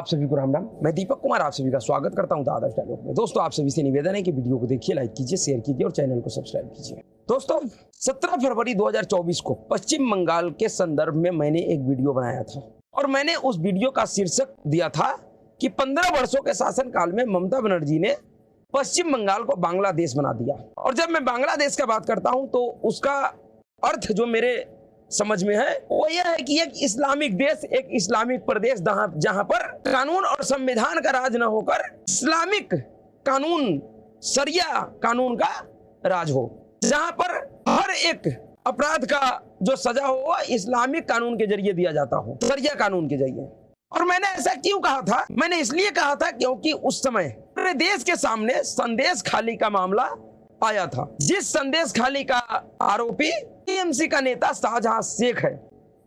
आप सभी को राम राम। मैं दीपक कुमार आप सभी का स्वागत करता हूं द आदर्श डायलॉग में। दोस्तों, आप सभी से निवेदन है कि वीडियो को देखिए, लाइक कीजिए, शेयर कीजिए और चैनल को सब्सक्राइब कीजिए। दोस्तों, 17 फरवरी 2024 को पश्चिम बंगाल के संदर्भ में मैंने एक वीडियो बनाया था और मैंने उस वीडियो का शीर्षक दिया था कि 15 वर्षों के शासनकाल में ममता बनर्जी ने पश्चिम बंगाल को बांग्लादेश बना दिया। और जब मैं बांग्लादेश का बात करता हूं तो उसका अर्थ जो मेरे समझ में है वो यह है कि एक इस्लामिक देश, एक इस्लामिक प्रदेश जहां पर कानून और संविधान का राज न होकर इस्लामिक कानून, शरिया कानून का राज हो, जहां पर हर एक अपराध का जो सजा हो वह इस्लामिक कानून के जरिए दिया जाता हो, शरिया कानून के जरिए। और मैंने ऐसा क्यों कहा था? मैंने इसलिए कहा था क्योंकि उस समय पूरे देश के सामने संदेश खाली का मामला आया था, जिस संदेश खाली का आरोपी टीएमसी का नेता शाहजहां शेख है।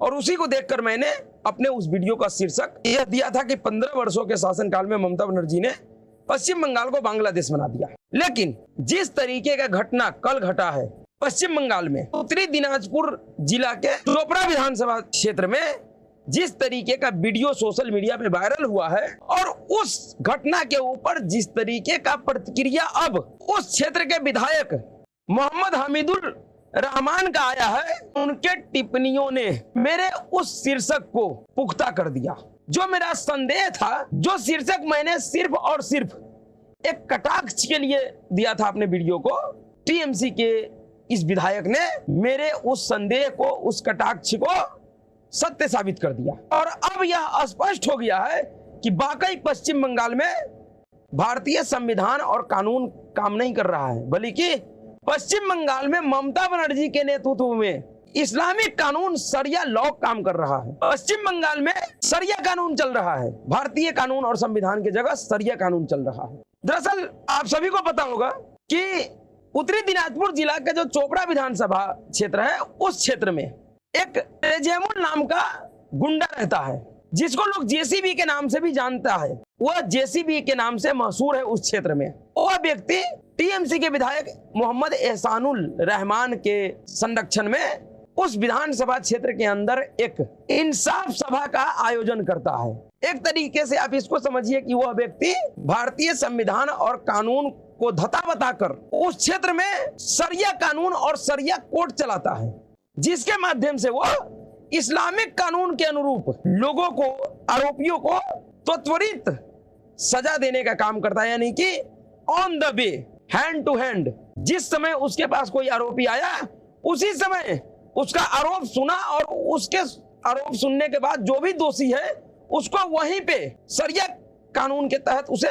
और उसी को देखकर मैंने अपने उस वीडियो का शीर्षक यह दिया था कि 15 वर्षों के शासनकाल में ममता बनर्जी ने पश्चिम बंगाल को बांग्लादेश बना दिया। लेकिन जिस तरीके का घटना कल घटा है पश्चिम बंगाल में, उत्तरी दिनाजपुर जिला के चोपड़ा विधानसभा क्षेत्र में, जिस तरीके का वीडियो सोशल मीडिया पे वायरल हुआ है और उस घटना के ऊपर जिस तरीके का प्रतिक्रिया अब उस क्षेत्र के विधायक मोहम्मद हमीदुल रहमान का आया है, उनके टिप्पणियों ने मेरे उस शीर्षक को पुख्ता कर दिया। जो मेरा संदेह था, जो शीर्षक मैंने सिर्फ और सिर्फ एक कटाक्ष के लिए दिया था अपने वीडियो को, टीएमसी के इस विधायक ने मेरे उस संदेह को, उस कटाक्ष को सत्य साबित कर दिया। और अब यह स्पष्ट हो गया है कि वाकई पश्चिम बंगाल में भारतीय संविधान और कानून काम नहीं कर रहा है, बल्कि पश्चिम बंगाल में ममता बनर्जी के नेतृत्व में इस्लामिक कानून, शरिया लॉ काम कर रहा है। पश्चिम बंगाल में शरिया कानून चल रहा है, भारतीय कानून और संविधान की जगह शरिया कानून चल रहा है। दरअसल आप सभी को पता होगा कि उत्तरी दिनाजपुर जिला के जो चोपड़ा विधानसभा क्षेत्र है, उस क्षेत्र में एक तेजेमुल नाम का गुंडा रहता है, जिसको लोग जेसीबी के नाम से भी जानता है। वह जेसीबी के नाम से मशहूर है उस क्षेत्र में। वह व्यक्ति टीएमसी के विधायक मोहम्मद एहसानुल रहमान के संरक्षण में उस विधानसभा क्षेत्र के अंदर एक इंसाफ सभा का आयोजन करता है। एक तरीके से आप इसको समझिए कि वह व्यक्ति भारतीय संविधान और कानून को धता बताकर उस क्षेत्र में शरिया कानून और शरिया कोर्ट चलाता है, जिसके माध्यम से वह इस्लामिक कानून के अनुरूप लोगों को, आरोपियों को तो त्वरित सजा देने का काम करता है। यानी कि on the way, hand to hand, जिस समय उसके पास कोई आरोपी आया उसी समय उसका आरोप सुना और उसके आरोप सुनने के बाद जो भी दोषी है उसको वहीं पे शरिया कानून के तहत उसे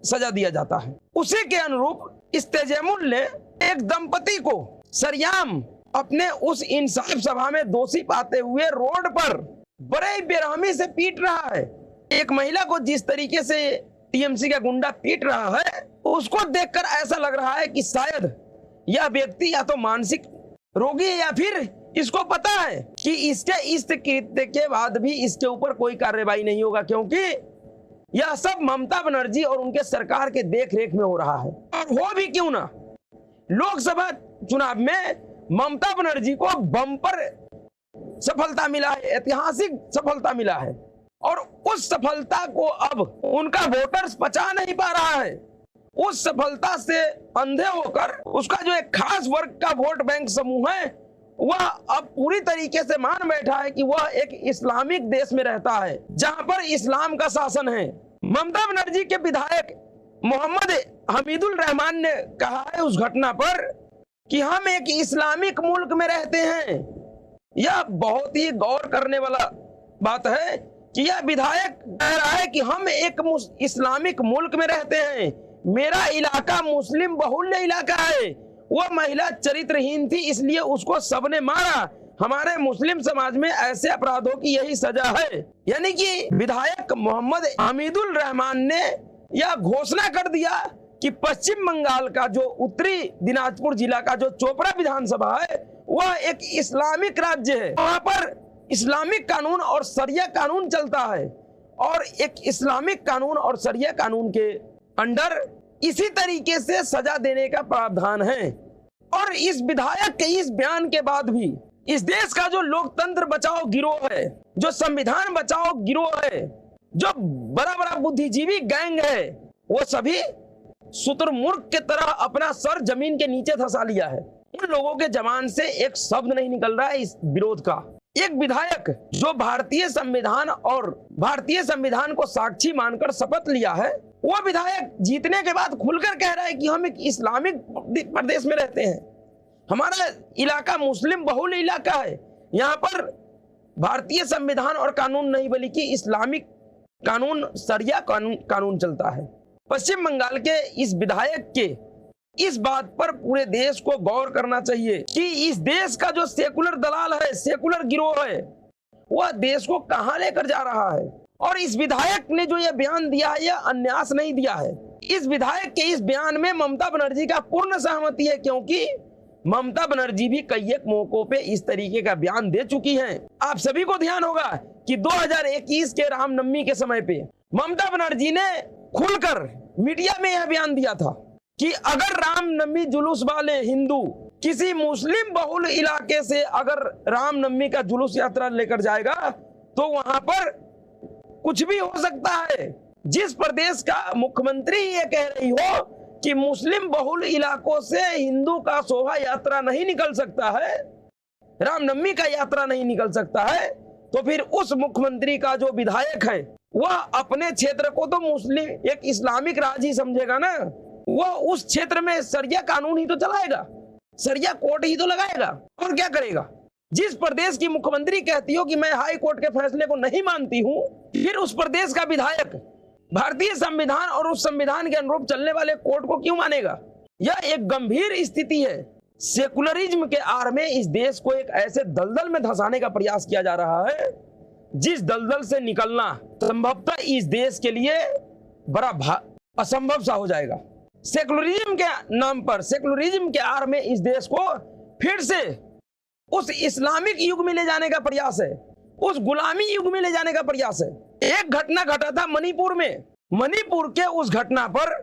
सजा दिया जाता है। उसी के अनुरूप इस तेजेमुल ने एक दंपति को सरेआम अपने उस इंसाफ सभा में दोषी पाते हुए रोड पर बड़े बेरहमी से पीट रहा है। एक महिला को जिस तरीके से टीएमसी का गुंडा पीट रहा है, उसको देखकर ऐसा लग रहा है कि शायद यह व्यक्ति या तो मानसिक रोगी है या फिर इसको पता है कि इसके इस कृत्य के बाद भी इसके ऊपर कोई कार्रवाई नहीं होगा, क्योंकि यह सब ममता बनर्जी और उनके सरकार के देख रेख में हो रहा है। और हो भी क्यों ना, लोकसभा चुनाव में ममता बनर्जी को बम्पर सफलता मिला है, ऐतिहासिक सफलता मिला है। और उस सफलता को अब उनका वोटर्स पचा नहीं पा रहा है। उस सफलता से अंधे होकर उसका जो एक खास वर्ग का वोट बैंक समूह है, वह अब पूरी तरीके से मान बैठा है कि वह एक इस्लामिक देश में रहता है जहां पर इस्लाम का शासन है। ममता बनर्जी के विधायक मोहम्मद हमीदुल रहमान ने कहा है उस घटना पर कि हम एक इस्लामिक मुल्क में रहते हैं। यह बहुत ही गौर करने वाला बात है कि यह विधायक कह रहा है कि हम एक इस्लामिक मुल्क में रहते हैं, मेरा इलाका मुस्लिम बहुल्य इलाका है। वह महिला चरित्रहीन थी, इसलिए उसको सबने मारा। हमारे मुस्लिम समाज में ऐसे अपराधों की यही सजा है। यानी कि विधायक मोहम्मद हमीदुल रहमान ने यह घोषणा कर दिया कि पश्चिम बंगाल का जो उत्तरी दिनाजपुर जिला का जो चोपड़ा विधानसभा है वह एक इस्लामिक राज्य है। वहां पर इस्लामिक कानून और शरिया कानून चलता है और एक इस्लामिक कानून और शरिया कानून के अंडर इसी तरीके से सजा देने का प्रावधान है। और इस विधायक के इस बयान के बाद भी इस देश का जो लोकतंत्र बचाओ गिरोह है, जो संविधान बचाओ गिरोह है, जो बड़ा बड़ा बुद्धिजीवी गैंग है, वो सभी शुतुरमुर्ग के तरह अपना सर जमीन के नीचे धंसा लिया है। उन लोगों के जबान से एक शब्द नहीं निकल रहा है इस विरोध का। एक विधायक जो भारतीय संविधान को साक्षी मानकर शपथ लिया है, वो विधायक जीतने के बाद खुलकर कह रहा है कि हम एक इस्लामिक प्रदेश में रहते हैं, हमारा इलाका मुस्लिम बहुल इलाका है, यहाँ पर भारतीय संविधान और कानून नहीं बल्कि इस्लामिक कानून, शरिया कानून चलता है। पश्चिम बंगाल के इस विधायक के इस बात पर पूरे देश को गौर करना चाहिए कि इस देश का जो सेकुलर दलाल है, सेकुलर गिरोह है, वह देश को कहां लेकर जा रहा है। और इस विधायक ने जो यह बयान दिया है, यह अन्यास नहीं दिया है। इस विधायक के इस बयान में ममता बनर्जी का पूर्ण सहमति है, क्योंकि ममता बनर्जी भी कई एक मौकों पे इस तरीके का बयान दे चुकी हैं। आप सभी को ध्यान होगा कि 2021 के रामनवमी के समय पे ममता बनर्जी ने खुलकर मीडिया में यह बयान दिया था कि अगर रामनवमी जुलूस वाले हिंदू किसी मुस्लिम बहुल इलाके से अगर रामनवमी का जुलूस यात्रा लेकर जाएगा तो वहां पर कुछ भी हो सकता है। जिस प्रदेश का मुख्यमंत्री ये कह रही हो कि मुस्लिम बहुल इलाकों से हिंदू का शोभा यात्रा नहीं निकल सकता है, रामनवमी का यात्रा नहीं निकल सकता है, तो फिर उस मुख्यमंत्री का जो विधायक है वह अपने क्षेत्र को तो मुस्लिम एक इस्लामिक राज्य ही समझेगा ना। वह उस क्षेत्र में शरिया कानून ही तो चलाएगा, शरिया कोर्ट ही तो लगाएगा, और क्या करेगा। जिस प्रदेश की मुख्यमंत्री कहती हो कि मैं हाई कोर्ट के फैसले को नहीं मानती हूं, फिर उस प्रदेश का विधायक भारतीय संविधान और उस संविधान के अनुरूप चलने वाले कोर्ट को क्यों मानेगा। यह एक गंभीर स्थिति है। सेकुलरिज्म के आड़ में इस देश को एक ऐसे दलदल में धंसाने का प्रयास किया जा रहा है जिस दलदल से निकलना संभवतः इस देश के लिए बड़ा असंभव सा हो जाएगा। सेकुलरिज्म के नाम पर, सेकुलरिज्म के आड़ में इस देश को फिर से उस इस्लामिक युग में ले जाने का प्रयास है, उस गुलामी युग में ले जाने का प्रयास है। एक घटना घटा था मणिपुर में। मणिपुर के उस घटना पर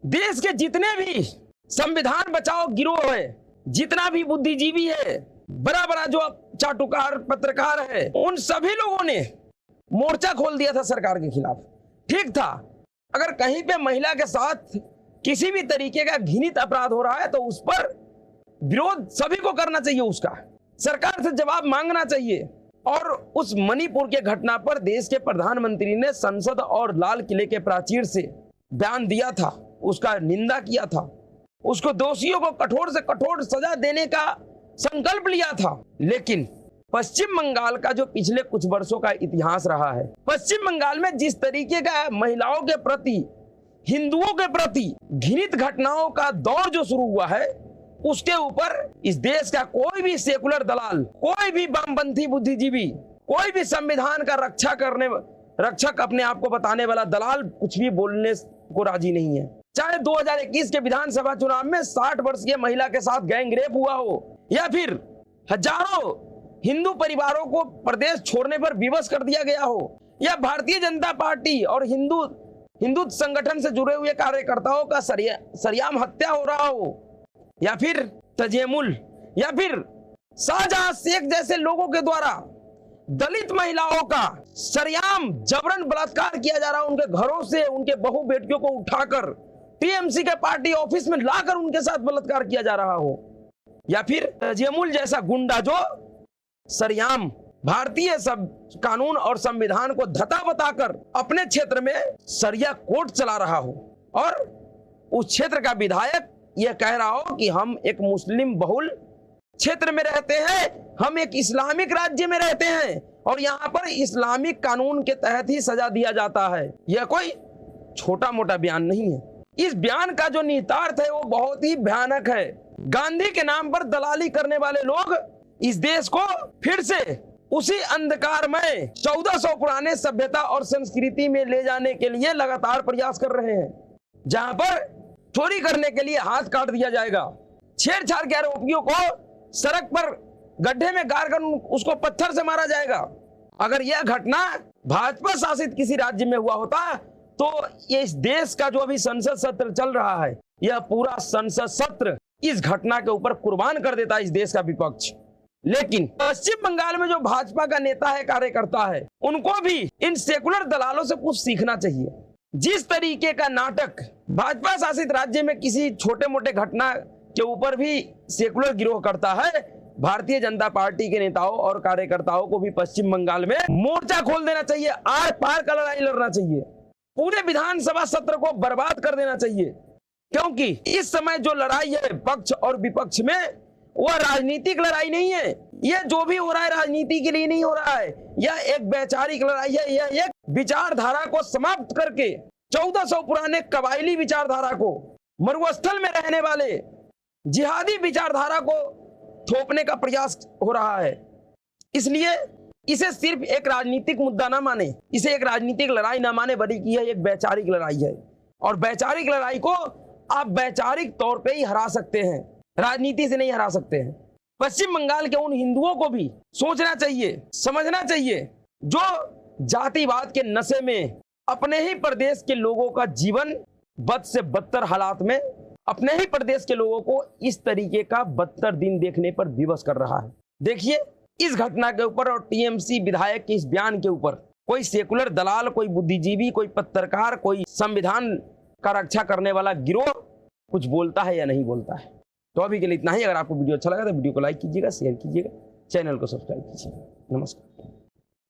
देश के जितने भी संविधान बचाओ गिरोह है, जितना भी बुद्धिजीवी है, बड़ा बड़ा जो चाटुकार पत्रकार है, उन सभी लोगों ने मोर्चा खोल दिया था सरकार के खिलाफ। ठीक था, अगर कहीं पे महिला के साथ किसी भी तरीके का घृणित अपराध हो रहा है तो उस पर विरोध सभी को करना चाहिए, उसका सरकार से जवाब मांगना चाहिए। और उस मणिपुर के घटना पर देश के प्रधानमंत्री ने संसद और लाल किले के प्राचीर से बयान दिया था, उसका निंदा किया था, उसको दोषियों को कठोर से कठोर सजा देने का संकल्प लिया था। लेकिन पश्चिम बंगाल का जो पिछले कुछ वर्षों का इतिहास रहा है, पश्चिम बंगाल में जिस तरीके का महिलाओं के प्रति, हिंदुओं के प्रति घृणित घटनाओं का दौर जो शुरू हुआ है, उसके ऊपर इस देश का कोई भी सेकुलर दलाल, कोई भी वामपंथी बुद्धिजीवी, कोई भी संविधान का रक्षक अपने आप को बताने वाला दलाल कुछ भी बोलने को राजी नहीं है। चाहे 2021 के विधानसभा चुनाव में 60 वर्षीय महिला के साथ गैंग रेप हुआ हो, या फिर हजारों हिंदू परिवारों को प्रदेश छोड़ने पर विवश कर दिया गया हो, या भारतीय जनता पार्टी और हिंदू संगठन से जुड़े हुए कार्यकर्ताओं का सरेआम हत्या हो रहा हो, या फिर तजेमुल, या फिर शाहजहां शेख जैसे लोगों के द्वारा दलित महिलाओं का सरेआम जबरन बलात्कार किया जा रहा है, उनके घरों से उनके बहू बेटियों को उठाकर टीएमसी के पार्टी ऑफिस में लाकर उनके साथ बलात्कार किया जा रहा हो, या फिर तजेमुल जैसा गुंडा जो सरेआम भारतीय सब कानून और संविधान को धता बताकर अपने क्षेत्र में शरिया कोर्ट चला रहा हो, और उस क्षेत्र का विधायक यह कह रहा हो कि हम एक मुस्लिम बहुल क्षेत्र में रहते हैं, हम एक इस्लामिक राज्य में रहते हैं और यहाँ पर इस्लामिक कानून के तहत ही सजा दिया जाता है। यह कोई छोटा मोटा बयान नहीं है। इस बयान का जो निहितार्थ है वो बहुत ही भयानक है। गांधी के नाम पर दलाली करने वाले लोग इस देश को फिर से उसी अंधकार में 1400 पुराने सभ्यता और संस्कृति में ले जाने के लिए लगातार प्रयास कर रहे हैं, जहां पर चोरी करने के लिए हाथ काट दिया जाएगा, छेड़छाड़ के आरोपियों को सड़क पर गड्ढे में गाड़कर उसको पत्थर से मारा जाएगा। अगर यह घटना भाजपा शासित किसी राज्य में हुआ होता तो ये इस देश का जो अभी संसद सत्र चल रहा है, यह पूरा संसद सत्र इस घटना के ऊपर कुर्बान कर देता इस देश का विपक्ष। लेकिन पश्चिम बंगाल में जो भाजपा का नेता है, कार्यकर्ता है, उनको भी इन सेकुलर दलालों से कुछ सीखना चाहिए। जिस तरीके का नाटक भाजपा शासित राज्य में किसी छोटे मोटे घटना के ऊपर भी सेकुलर गिरोह करता है, भारतीय जनता पार्टी के नेताओं और कार्यकर्ताओं को भी पश्चिम बंगाल में मोर्चा खोल देना चाहिए, आर पार का लड़ाई लड़ना चाहिए, पूरे विधानसभा सत्र को बर्बाद कर देना चाहिए। क्योंकि इस समय जो लड़ाई है पक्ष और विपक्ष में, वह राजनीतिक लड़ाई नहीं है। यह जो भी हो रहा है राजनीति के लिए नहीं हो रहा है, यह एक वैचारिक लड़ाई है। यह एक विचारधारा को समाप्त करके 1400 पुराने कबायली विचारधारा को, मरुस्थल में रहने वाले जिहादी विचारधारा को थोपने का प्रयास हो रहा है। इसलिए इसे सिर्फ एक राजनीतिक मुद्दा ना माने, इसे एक राजनीतिक लड़ाई ना माने, बल्कि यह एक वैचारिक लड़ाई है। और वैचारिक लड़ाई को आप वैचारिक तौर पे ही हरा सकते हैं, राजनीति से नहीं हरा सकते हैं। पश्चिम बंगाल के उन हिंदुओं को भी सोचना चाहिए, समझना चाहिए, जो जातिवाद के नशे में अपने ही प्रदेश के लोगों का जीवन बद से बदतर हालात में, अपने ही प्रदेश के लोगों को इस तरीके का बदतर दिन देखने पर विवश कर रहा है। देखिए, इस घटना के ऊपर और टीएमसी विधायक के इस बयान के ऊपर कोई सेकुलर दलाल, कोई बुद्धिजीवी, कोई पत्रकार, कोई संविधान का रक्षा करने वाला गिरोह कुछ बोलता है या नहीं बोलता है। तो अभी के लिए इतना ही। अगर आपको वीडियो अच्छा लगा तो वीडियो को लाइक कीजिएगा, शेयर कीजिएगा, चैनल को सब्सक्राइब कीजिएगा। नमस्कार।